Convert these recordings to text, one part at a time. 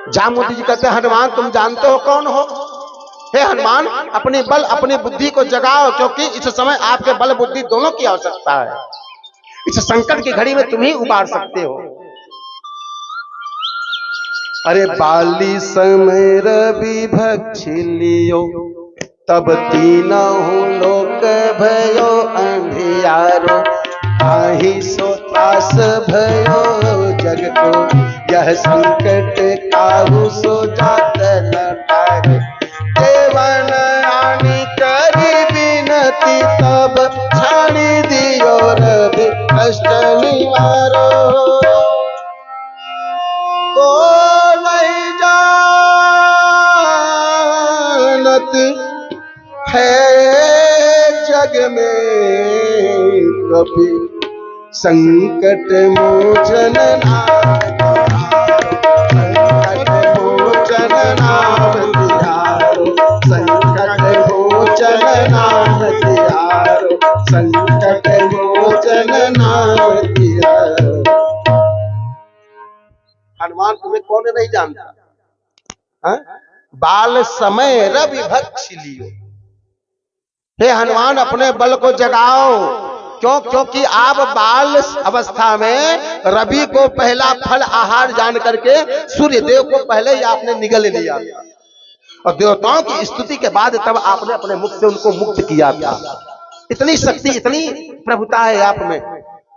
जामवंती जी कहते हैं हनुमान तुम जानते हो कौन हो? हे हनुमान, अपनी बल अपनी बुद्धि को जगाओ, क्योंकि इस समय आपके बल बुद्धि दोनों की आवश्यकता है। इस संकट की घड़ी में तुम ही उबार सकते हो। अरे बाली समय रवि भक्षी लियो, तब तीनों लोक भयो अंधियारो, आही सो त्रास भयो जग को, यह संकट काहू सो जात न टारे, देवन आनी करी विनती, तब छाड़ी दियो रवि कष्ट निवारो। को नहीं जानत है जग में कभी, संकट मोचन नाम, संकट मोचन नाम तिहारो, संकट मोचन नाम तिहारो, संकट मोचन नाम तिहारो। हनुमान तुम्हें कौन नहीं जानता? हा? बाल समय रवि भक्षी लियो। हे हनुमान, अपने बल को जगाओ। क्यों? क्योंकि आप बाल अवस्था में रवि को पहला फल आहार जान करके सूर्य देव को पहले ही आपने निगल लिया था, और देवताओं की स्तुति के बाद तब आपने अपने मुख से उनको मुक्त किया था। इतनी शक्ति, इतनी प्रभुता है आप में,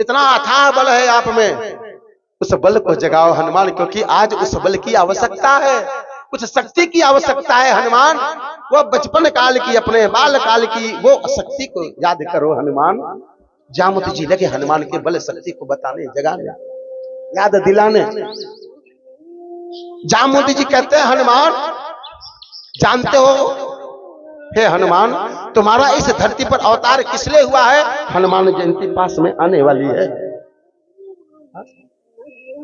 इतना अथाह बल है आप में। उस बल को जगाओ हनुमान, क्योंकि आज उस बल की आवश्यकता है, कुछ शक्ति की आवश्यकता है हनुमान। वो बचपन काल की, अपने बाल काल की वो शक्ति को याद करो हनुमान। जामवंती जी लगे हनुमान के बल शक्ति को बताने, जगाने, याद दिलाने। जामवंती जी कहते हैं हनुमान जानते हो हे हनुमान, तुम्हारा इस धरती पर अवतार किस लिए हुआ है? हनुमान जयंती पास में आने वाली है,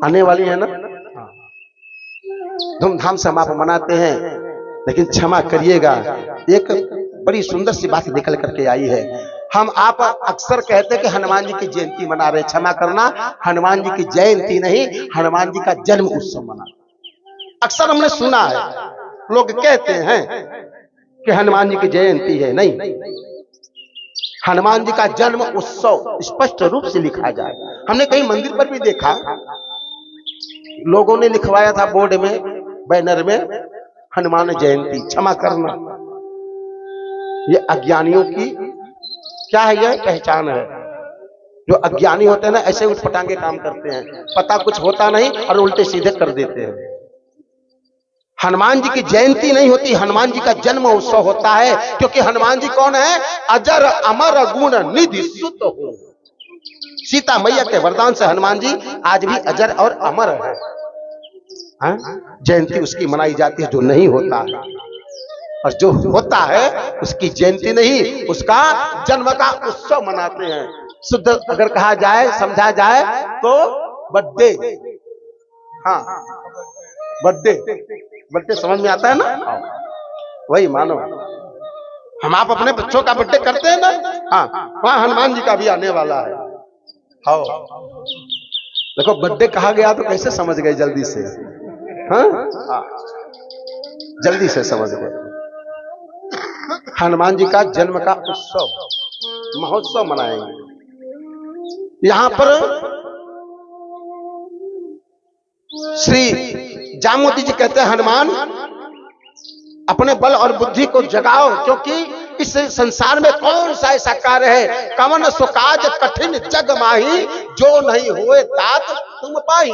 आने वाली है ना। धूमधाम से हम आप मनाते हैं, लेकिन क्षमा करिएगा, एक बड़ी सुंदर सी बात निकल करके आई है। हम आप अक्सर कहते हैं कि हनुमान जी की जयंती मना रहे, क्षमा करना, हनुमान जी की जयंती नहीं, हनुमान जी का जन्म उत्सव मना। अक्सर हमने सुना है, लोग कहते हैं कि हनुमान जी की जयंती है, नहीं, हनुमान जी का जन्म उत्सव क्षिप्त रूप से लिखा जाए। हमने कहीं मंदिर पर भी देखा, लोगों ने लिखवाया था बोर्ड में, बैनर में, हनुमान जयंती। क्षमा करना, ये अज्ञानियों की क्या है, यह पहचान है। जो अज्ञानी होते हैं ना, ऐसे उठपटांगे काम करते हैं, पता कुछ होता नहीं और उल्टे सीधे कर देते हैं। हनुमान जी की जयंती नहीं होती, हनुमान जी का जन्म उत्सव होता है, क्योंकि हनुमान जी कौन है? अजर अमर गुण निधि सुत हो। सीता मैया के वरदान से हनुमान जी आज भी अजर और अमर है। जयंती उसकी मनाई जाती है जो नहीं होता है, और जो होता है उसकी जयंती नहीं, उसका जन्म का उत्सव मनाते हैं। शुद्ध अगर कहा जाए, समझा जाए तो बर्थडे। हाँ, बर्थडे समझ में आता है ना, वही मानो। हम आप अपने बच्चों का बर्थडे करते हैं ना, हाँ, वहां हनुमान जी का भी आने वाला है। हाँ, देखो बर्थडे कहा गया तो कैसे समझ गए जल्दी से? हाँ, जल्दी से समझ गए। हनुमान जी का जन्म का उत्सव, महोत्सव मनाएंगे। यहां पर श्री जामवंती जी कहते हैं हनुमान, अपने बल और बुद्धि को जगाओ, क्योंकि इस संसार में कौन सा ऐसा कार्य है, कवन सो काज कठिन जग माही, जो नहीं हुए तात तुम पाई।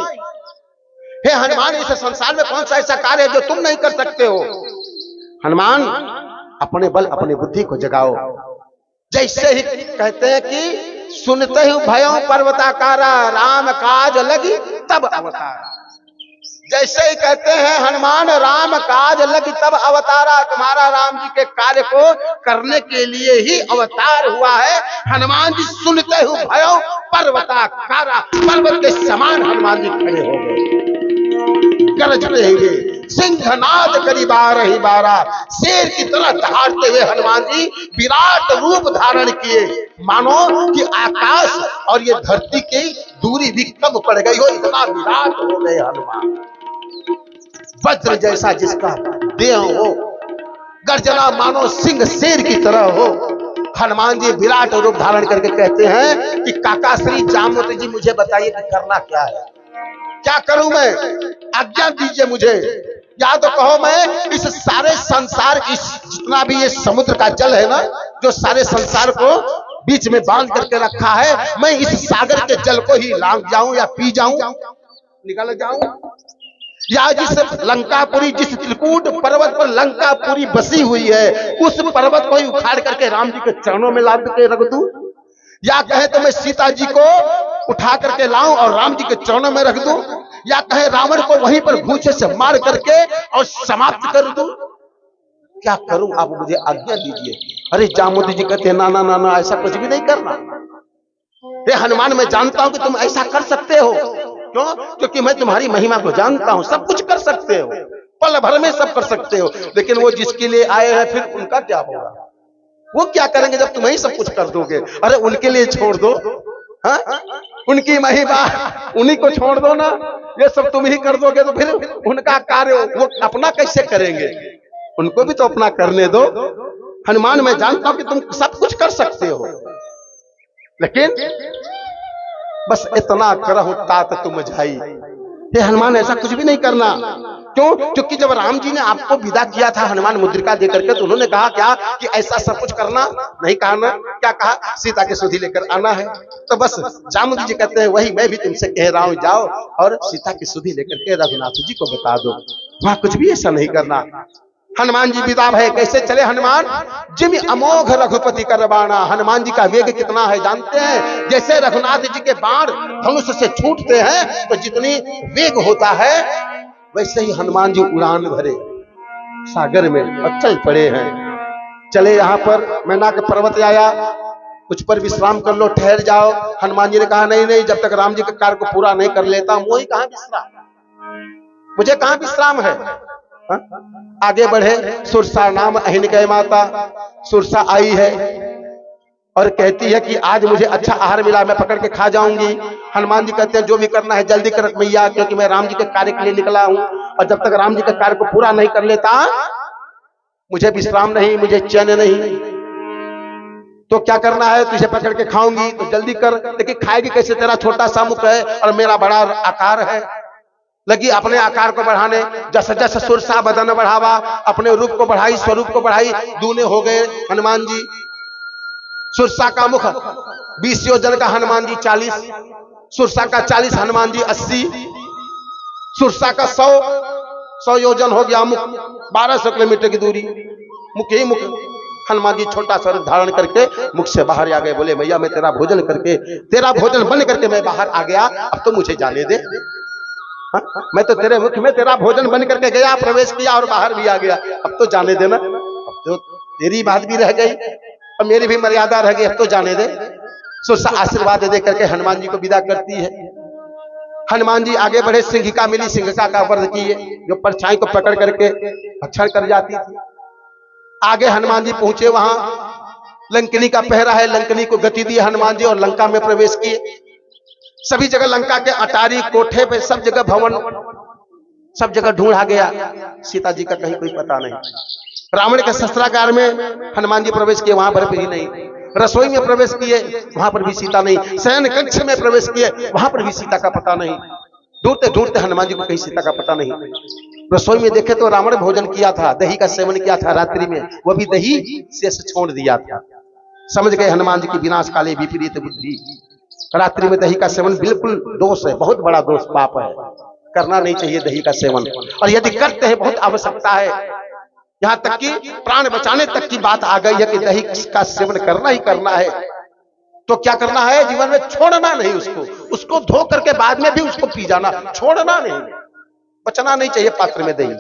हे हनुमान, इस संसार में कौन सा ऐसा कार्य है जो तुम नहीं कर सकते हो? हनुमान, अपने बल अपनी बुद्धि को जगाओ। जैसे ही कहते हैं कि सुनते ही भयों पर्वताकारा, राम काज लगी तब अवतार। जैसे ही कहते हैं हनुमान राम काज लगी तब अवतारा, तुम्हारा राम जी के कार्य को करने के लिए ही अवतार हुआ है। हनुमान जी सुनते हुए भयो पर्वताकारा, पर्वत के समान हनुमान जी खड़े हो गए, गरज रहेंगे, सिंहनाद करी बारही बारा, शेर की तरह दहाड़ते हुए हनुमान जी विराट रूप धारण किए। मानो कि आकाश और ये धरती की दूरी भी कम पड़ गई हो, इतना विराट हो गए हनुमान। वज्र जैसा जिसका देह हो, गर्जना मानो सिंह शेर की तरह हो। हनुमान जी विराट रूप धारण करके कहते हैं कि काका श्री जामवंत जी मुझे बताइए कि करना क्या है, क्या करूं मैं, आज्ञा दीजिए मुझे। या तो कहो मैं इस सारे संसार, इस जितना भी ये समुद्र का जल है ना, जो सारे संसार को बीच में बांध करके रखा है, मैं इस सागर के जल को ही लांग जाऊं या पी जाऊं, निकल जाऊं। या जिस लंकापुरी, जिस त्रिकूट पर्वत पर लंकापुरी बसी हुई है, उस पर्वत को ही उखाड़ करके राम जी के चरणों में लाद के रख दूं। या कहे तो मैं सीता जी को उठा करके लाऊं और राम जी के चरणों में रख दूं। या कहे रावण को वहीं पर भूसे से मार करके और समाप्त कर दूं। क्या करूं, आप मुझे आज्ञा दीजिए। अरे जामवंत जी कहते हैं ना ना ना ना, ऐसा कुछ भी नहीं करना। हे हनुमान, मैं जानता हूं कि तुम ऐसा कर सकते हो। क्यों? क्योंकि मैं तुम्हारी महिमा को जानता हूं। सब कुछ कर सकते हो, पल भर में सब कर सकते हो। लेकिन वो जिसके लिए आए हैं, फिर उनका क्या होगा? वो क्या करेंगे जब तुम ही सब कुछ कर दोगे? अरे उनके लिए छोड़ दो, हाँ? उनकी महिमा उन्हीं को छोड़ दो ना। ये सब तुम ही कर दोगे तो फिर उनका कार्य वो अपना कैसे करेंगे? उनको भी तो अपना करने दो। हनुमान, मैं जानता हूं कि तुम सब कुछ कर सकते हो, लेकिन बस इतना करहु तात तुम जाई। हे हनुमान, ऐसा कुछ भी नहीं करना। क्यों? क्योंकि जब राम जी ने आपको विदा किया था हनुमान मुद्रिका दे करके, तो उन्होंने कहा क्या कि ऐसा सब कुछ करना नहीं, कहा ना, क्या कहा? सीता की सुधि लेकर आना है। तो बस जामवंत जी कहते हैं वही मैं भी तुमसे कह रहा हूं, जाओ और सीता की सुधि लेकर के रघुनाथ जी को बता दो। वहां कुछ भी ऐसा नहीं करना। हनुमान जी विदा है। कैसे चले हनुमान? जिम अमोघ रघुपति कर बाणा। हनुमान जी का वेग कितना है जानते हैं? जैसे रघुनाथ जी के बाण धनुष से छूटते हैं तो जितनी वेग होता है, वैसे ही हनुमान जी उड़ान भरे सागर में और चल पड़े हैं। चले यहां पर मैना के पर्वत आया, कुछ पर विश्राम कर लो, ठहर जाओ। हनुमान जी ने कहा नहीं नहीं, जब तक राम जी के कार्य को पूरा नहीं कर लेता मुझे कहां विश्राम, मुझे कहां विश्राम है। हा? आगे बढ़े। सुरसा नाम अहिनकै माता। सुरसा आई है और कहती है कि आज मुझे अच्छा आहार मिला, मैं पकड़ के खा जाऊंगी। हनुमान जी कहते हैं जो भी करना है जल्दी कर मैया, क्योंकि मैं राम जी के कार्य के लिए निकला हूं, और जब तक राम जी के कार्य को पूरा नहीं कर लेता मुझे विश्राम नहीं, मुझे चैन नहीं। तो क्या करना है? तुझे पकड़ के खाऊंगी तो जल्दी कर। लेकिन खाएगी कैसे? तेरा छोटा सा मुख है और मेरा बड़ा आकार है। लगी अपने आकार को बढ़ाने, जस जस सुरसा बदन बढ़ावा, अपने रूप को बढ़ाई, स्वरूप को बढ़ाई, दूने हो गए हनुमान जी। सुरसा का मुख 20 योजन का, हनुमान जी 40। सुरसा का 40, हनुमान जी 80। सुरसा का 100 योजन हो गया मुख, 1200 किलोमीटर की दूरी। मुख ही मुख। हनुमान जी छोटा सा धारण करके मुख से बाहर आ गए। बोले भैया मैं तेरा भोजन करके, तेरा भोजन बन करके मैं बाहर आ गया, अब तो मुझे जाने दे। हाँ? मैं तो तेरे मुख में तेरा भोजन बन करके गया, प्रवेश किया और बाहर भी आ गया, अब तो जाने देना। अब तो तेरी बात भी रह गई और मेरी भी मर्यादा रह गई, अब तो जाने दे। सुरसा आशीर्वाद दे करके हनुमान जी को विदा करती है। हनुमान जी आगे बढ़े। सिंहिका मिली, सिंहिका का वध किए, जो परछाई को पकड़ करके भक्षण कर जाती थी। आगे हनुमान जी पहुंचे, वहां लंकनी का पहरा है, लंकनी को गति दी हनुमान जी और लंका में प्रवेश किए। सभी जगह लंका के अटारी कोठे पे सब जगह भवन, सब जगह ढूंढा गया, सीता जी का कहीं कोई पता नहीं। रावण के शस्त्रागार में हनुमान जी प्रवेश किए, वहां पर भी नहीं। रसोई में प्रवेश किए, वहां पर भी सीता नहीं। शयन कक्ष में प्रवेश किए, वहां पर भी सीता का पता नहीं। ढूंढते ढूंढते हनुमान जी को कहीं सीता का पता नहीं। रसोई में देखे तो रावण भोजन किया था, दही का सेवन किया था रात्रि में, वो भी दही शेष छोड़ दिया था। समझ गए हनुमान जी की विनाश काले विपरीत बुद्धि। रात्रि में दही का सेवन बिल्कुल दोष है, बहुत बड़ा दोष, पाप है, करना नहीं चाहिए दही का सेवन। और यदि करते हैं बहुत आवश्यकता है, यहां तक कि प्राण बचाने तक की बात आ गई है कि दही का सेवन करना ही करना है। तो क्या करना है? जीवन में छोड़ना नहीं उसको धो करके बाद में भी उसको पी जाना, छोड़ना नहीं, बचना नहीं चाहिए पात्र में दही।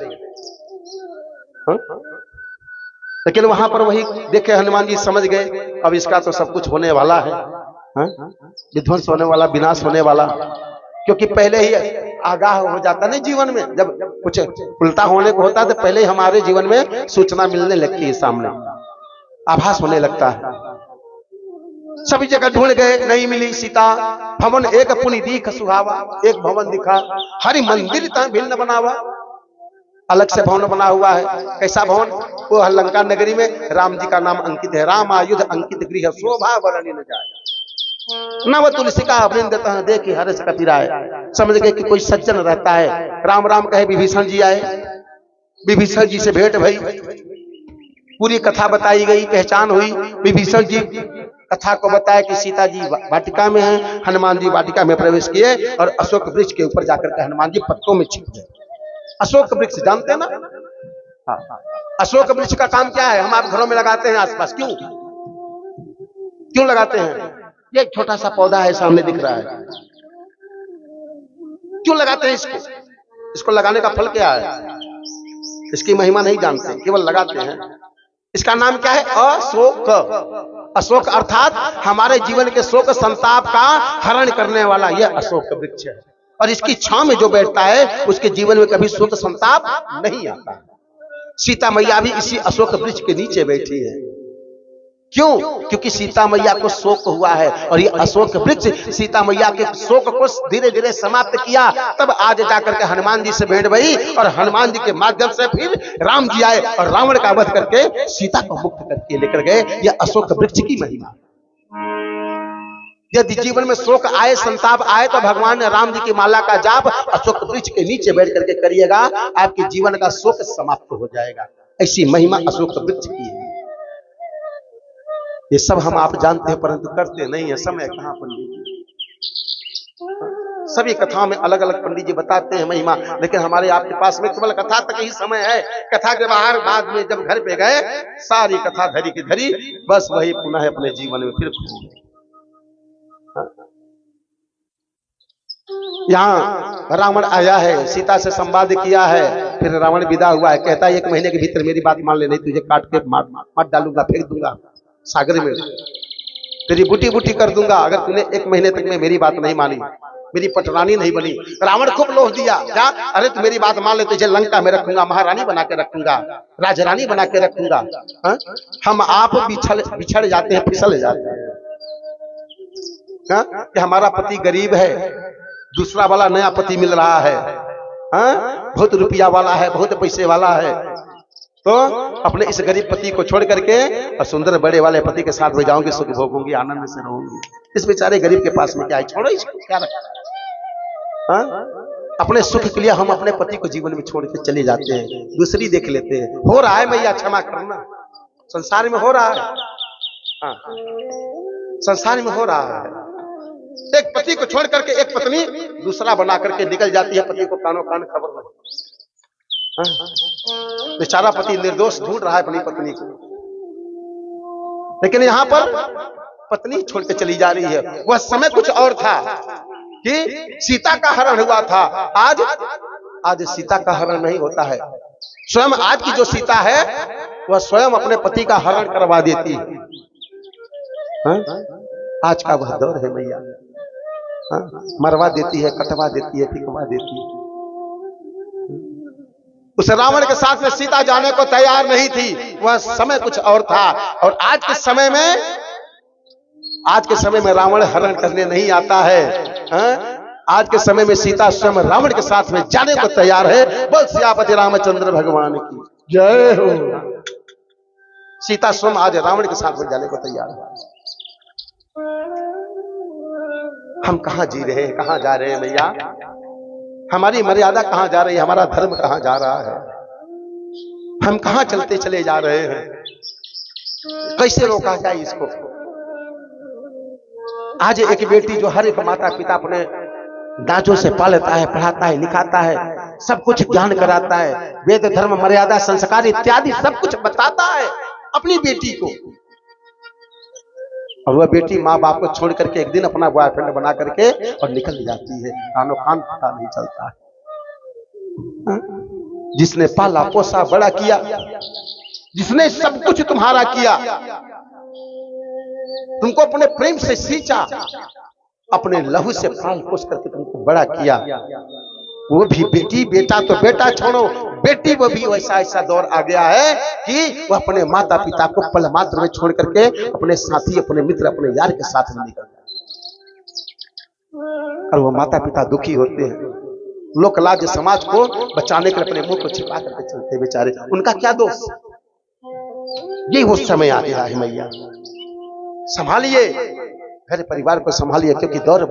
लेकिन वहां पर वही देखे हनुमान जी, समझ गए अब इसका तो सब कुछ होने वाला है, विध्वंस होने वाला, विनाश होने वाला। क्योंकि पहले ही आगाह हो जाता नहीं जीवन में, जब कुछ उल्टा होने को होता है तो पहले ही हमारे जीवन में सूचना मिलने लगती है, सामने आभास होने लगता है। सभी जगह ढूंढ गए, नहीं मिली सीता। भवन एक पुनि दीख सुहावा, एक भवन दिखा, हरि मंदिर भिन्न बनावा। अलग से भवन बना हुआ है। कैसा भवन? वो लंका नगरी में राम जी का नाम अंकित है। राम आयुध अंकित गृह शोभा वर्णि न जाए। नव तुलसी का वृंद तह देखि हर्ष कपिराए। समझ गए कि कोई सज्जन रहता है। राम राम कहे विभीषण जी आए, विभीषण जी से भेंट भई, पूरी कथा बताई गई, पहचान हुई। विभीषण जी कथा को बताया कि सीता जी वाटिका में हैं, हनुमान जी वाटिका में प्रवेश किए और अशोक वृक्ष के ऊपर जाकर के हनुमान जी पत्तों में छिप गए। अशोक वृक्ष जानते हैं ना? हाँ। अशोक वृक्ष का काम क्या है? हम आप घरों में लगाते हैं आसपास। क्यों क्यों लगाते हैं? ये एक छोटा सा पौधा है, सामने दिख रहा है। क्यों लगाते हैं इसको? इसको लगाने का फल क्या है? इसकी महिमा नहीं जानते, केवल लगाते हैं। इसका नाम क्या है? अशोक। अशोक अर्थात हमारे जीवन के शोक संताप का हरण करने वाला यह अशोक वृक्ष है। और इसकी छांव में जो बैठता है उसके जीवन में कभी शोक संताप नहीं आता। सीता मैया भी इसी अशोक वृक्ष के नीचे बैठी है। क्यों? क्योंकि सीता मैया को शोक हुआ है और ये अशोक वृक्ष सीता मैया के शोक को धीरे धीरे समाप्त किया। तब आज जाकर के हनुमान जी से भेंट भई और हनुमान जी के माध्यम से फिर राम जी आए और रावण का वध करके सीता को मुक्त करके लेकर गए। यह अशोक वृक्ष की महिमा। यदि जीवन में शोक आए, संताप आए, तो भगवान ने राम जी की माला का जाप अशोक वृक्ष के नीचे बैठ करके करिएगा, आपके जीवन का शोक समाप्त हो जाएगा। ऐसी महिमा अशोक वृक्ष की है। ये सब हम आप जानते हैं परंतु करते नहीं है। समय कहां पंडित जी? सभी कथाओं में अलग अलग पंडित जी बताते हैं महिमा, लेकिन हमारे आपके पास में केवल कथा तक ही समय है। कथा के बाहर बाद में जब घर पे गए, सारी कथा धरी की धरी, बस वही पुनः अपने जीवन में फिर खो गए। यहाँ रावण आया है, सीता से संवाद किया है, फिर रावण विदा हुआ है। कहता है 1 महीने के भीतर मेरी बात मान ले, नहीं तुझे काट के मार डालूंगा, फेंक दूंगा सागर में, तेरी बूटी बूटी कर दूंगा अगर तूने 1 महीने तक में मेरी बात नहीं मानी, मेरी पटरानी नहीं बनी। रावण खूब लोभ दिया, क्या? अरे तू मेरी बात मान ले, तुझे लंका में रखूंगा, महारानी बना के रखूंगा, राजरानी बना के रखूंगा। हम आप बिछड़ जाते हैं, फिसल जाते हैं कि हमारा पति गरीब है, दूसरा वाला नया पति मिल रहा है, बहुत रुपया वाला है, बहुत पैसे वाला है, तो अपने इस गरीब पति को छोड़ करके और सुंदर बड़े वाले पति के साथ में जाऊंगी, सुख भोगूंगी, आनंद से रहूंगी। इस बेचारे गरीब के पास में क्या है? छोड़ो इसको, क्या रखा? अपने सुख के लिए हम अपने पति को जीवन में छोड़ के चले जाते हैं, दूसरी देख लेते हैं। हो रहा है मैया, क्षमा करना, संसार में हो रहा है। संसार में हो रहा है। एक पति को छोड़ करके एक पत्नी दूसरा बना करके निकल जाती है, पति को कानों कान खबर नहीं। बेचारा पति निर्दोष ढूंढ रहा है अपनी पत्नी को, लेकिन यहां पर पत्नी छोड़ के चली जा रही है। वह समय कुछ और था कि सीता का हरण हुआ था। आज सीता का हरण नहीं होता है। स्वयं आज की जो सीता है वह स्वयं अपने पति का हरण करवा देती है। आज का वह दौर है मैया। मरवा देती है, कटवा देती है, फिकवा देती है। उस रावण के साथ में सीता जाने को तैयार नहीं थी, वह समय कुछ और था। और आज के समय में रावण हरण करने नहीं आता है। आज के समय में सीता स्वयं रावण के साथ में जाने को तैयार है। बोल सियापति रामचंद्र भगवान की जय हो। सीता स्वयं आज रावण के साथ में जाने को तैयार है। हम कहां जी रहे हैं, कहां जा रहे हैं मैया? हमारी मर्यादा कहां जा रही है? हमारा धर्म कहां जा रहा है? हम कहां चलते चले जा रहे हैं? कैसे रोका जाए इसको? आज एक बेटी जो हर एक माता पिता अपने दांचों से पालता है, पढ़ाता है, लिखाता है, सब कुछ ज्ञान कराता है, वेद धर्म मर्यादा संस्कार इत्यादि सब कुछ बताता है अपनी बेटी को, और वह बेटी माँ बाप को छोड़ करके एक दिन अपना बॉयफ्रेंड बना करके और निकल जाती है। कानों कान पता नहीं चलता है। जिसने पाला पोसा बड़ा किया, जिसने सब कुछ तुम्हारा किया, तुमको अपने प्रेम से सींचा, अपने लहू से पाल पोस करके तुमको बड़ा किया, वो भी बेटी, बेटा तो बेटा छोड़ो, बेटी वो भी ऐसा दौर आ गया है कि वह अपने माता पिता को पल मात्र में छोड़ करके अपने साथी, अपने मित्र, अपने यार के साथ में निकल जाए, और वो माता पिता दुखी होते हैं। लोकलाज समाज को बचाने के लिए अपने मुंह को छिपा करके चलते बेचारे, उनका क्या दोष? ये वो समय आ गया है मैया, संभालिए घर परिवार को संभालिए, क्योंकि दौर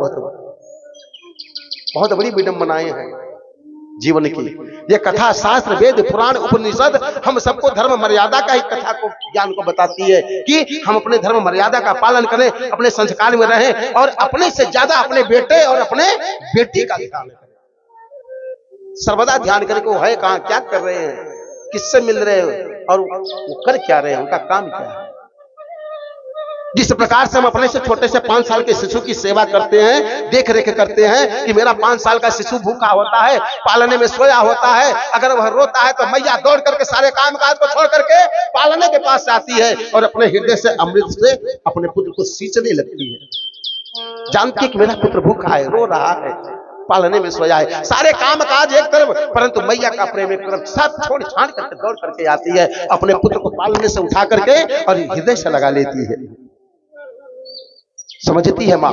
बहुत बड़ी विडंबनाएं हैं जीवन की। ये कथा शास्त्र वेद पुराण उपनिषद हम सबको धर्म मर्यादा का ही कथा को ज्ञान को बताती है कि हम अपने धर्म मर्यादा का पालन करें, अपने संस्कार में रहें और अपने से ज्यादा अपने बेटे और अपने बेटी का ध्यान करें। सर्वदा ध्यान करें कि वो है कहां, क्या कर रहे हैं, किससे मिल रहे हैं और वो कर क्या रहे हैं, उनका काम क्या है। जिस प्रकार से हम अपने से छोटे से 5 साल के शिशु की सेवा करते हैं, देख रेख करते हैं कि मेरा 5 साल का शिशु भूखा होता है, पालने में सोया होता है, अगर वह रोता है तो मैया दौड़ करके सारे काम काज को छोड़ करके पालने के पास आती है और अपने हृदय से अमृत से अपने पुत्र को सींचने लगती है। जानती है कि मेरा पुत्र भूखा है, रो रहा है, पालने में सोया है, सारे काम काज एक तरफ, परंतु मैया का प्रेम एक तरफ, सब छोड़ छाड़ करके दौड़ करके आती है, अपने पुत्र को पालने से उठा करके और हृदय से लगा लेती है। समझती है माँ।